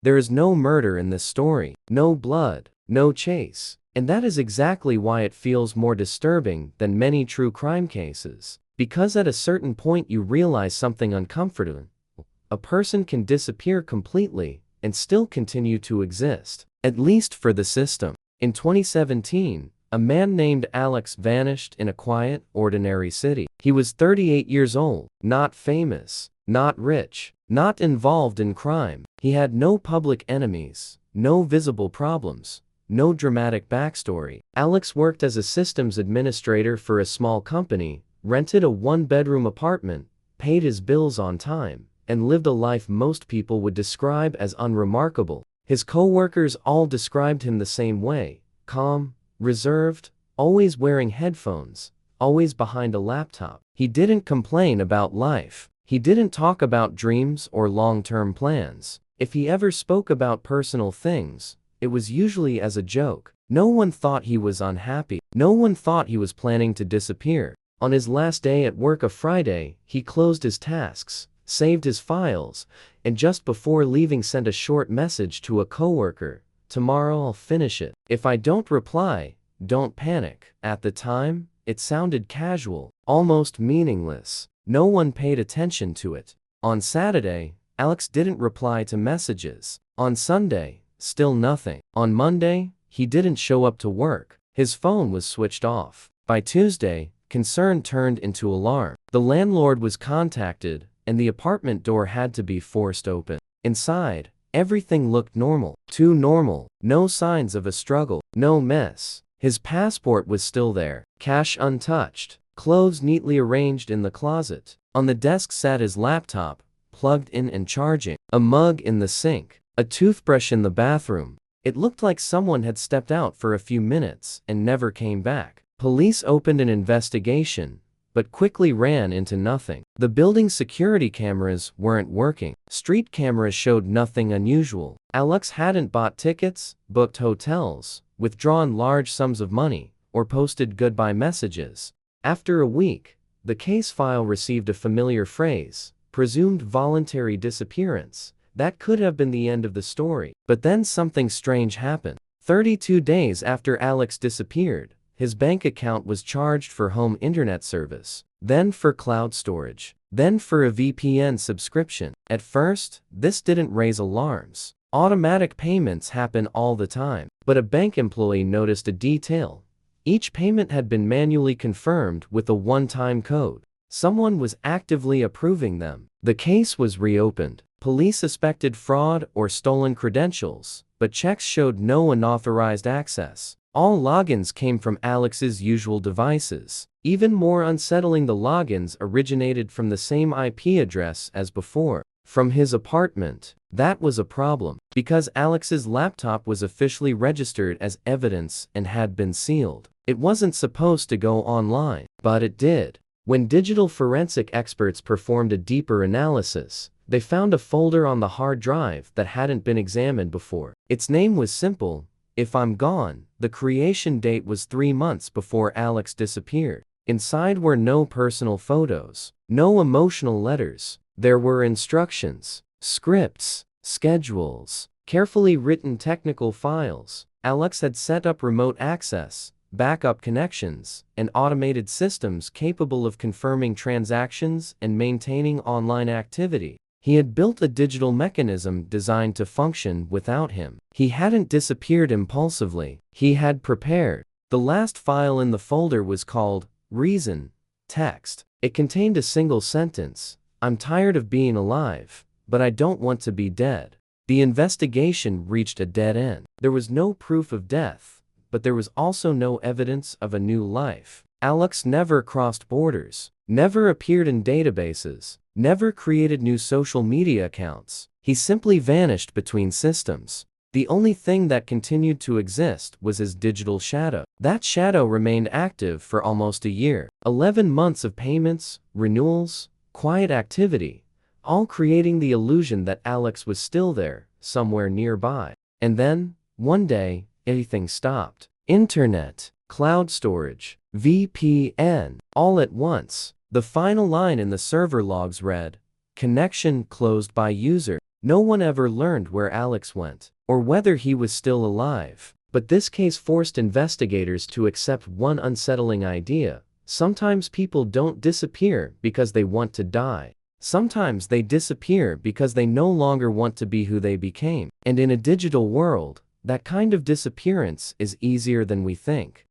There is no murder in this story, no blood, no chase. And that is exactly why it feels more disturbing than many true crime cases. Because at a certain point you realize something uncomfortable. A person can disappear completely and still continue to exist, at least for the system. In 2017, a man named Alex vanished in a quiet, ordinary city. He was 38 years old, not famous, not rich, not involved in crime. He had no public enemies, no visible problems, no dramatic backstory. Alex worked as a systems administrator for a small company, rented a one-bedroom apartment, paid his bills on time, and lived a life most people would describe as unremarkable. His co-workers all described him the same way: calm, reserved, always wearing headphones, always behind a laptop. He didn't complain about life. He didn't talk about dreams or long-term plans. If he ever spoke about personal things, it was usually as a joke. No one thought he was unhappy. No one thought he was planning to disappear. On his last day at work, a Friday, he closed his tasks, saved his files, and just before leaving sent a short message to a coworker: "Tomorrow I'll finish it. If I don't reply, don't panic." At the time, it sounded casual, almost meaningless. No one paid attention to it. On Saturday, Alex didn't reply to messages. On Sunday, still nothing. On Monday, he didn't show up to work. His phone was switched off. By Tuesday, concern turned into alarm. The landlord was contacted, and the apartment door had to be forced open. Inside, everything looked normal. Too normal. No signs of a struggle. No mess. His passport was still there. Cash untouched. Clothes neatly arranged in the closet. On the desk sat his laptop, plugged in and charging. A mug in the sink. A toothbrush in the bathroom. It looked like someone had stepped out for a few minutes and never came back. Police opened an investigation, but quickly ran into nothing. The building's security cameras weren't working. Street cameras showed nothing unusual. Alex hadn't bought tickets, booked hotels, withdrawn large sums of money, or posted goodbye messages. After a week, the case file received a familiar phrase: presumed voluntary disappearance. That could have been the end of the story. But then something strange happened. 32 days after Alex disappeared, his bank account was charged for home internet service, then for cloud storage, then for a VPN subscription. At first, this didn't raise alarms. Automatic payments happen all the time. But a bank employee noticed a detail. Each payment had been manually confirmed with a one-time code. Someone was actively approving them. The case was reopened. Police suspected fraud or stolen credentials, but checks showed no unauthorized access. All logins came from Alex's usual devices. Even more unsettling, the logins originated from the same IP address as before, from his apartment. That was a problem, because Alex's laptop was officially registered as evidence and had been sealed. It wasn't supposed to go online, but it did. When digital forensic experts performed a deeper analysis, they found a folder on the hard drive that hadn't been examined before. Its name was simple: "If I'm Gone." The creation date was 3 months before Alex disappeared. Inside were no personal photos, no emotional letters. There were instructions, scripts, schedules, carefully written technical files. Alex had set up remote access, backup connections, and automated systems capable of confirming transactions and maintaining online activity. He had built a digital mechanism designed to function without him. He hadn't disappeared impulsively. He had prepared. The last file in the folder was called Reason Text. It contained a single sentence: "I'm tired of being alive, but I don't want to be dead." The investigation reached a dead end. There was no proof of death, but there was also no evidence of a new life. Alex never crossed borders, never appeared in databases, never created new social media accounts. He simply vanished between systems. The only thing that continued to exist was his digital shadow. That shadow remained active for almost a year. 11 months of payments, renewals, quiet activity, all creating the illusion that Alex was still there, somewhere nearby. And then, one day, everything stopped. Internet, cloud storage, VPN, all at once. The final line in the server logs read, "Connection closed by user." No one ever learned where Alex went, or whether he was still alive. But this case forced investigators to accept one unsettling idea. Sometimes people don't disappear because they want to die. Sometimes they disappear because they no longer want to be who they became. And in a digital world, that kind of disappearance is easier than we think.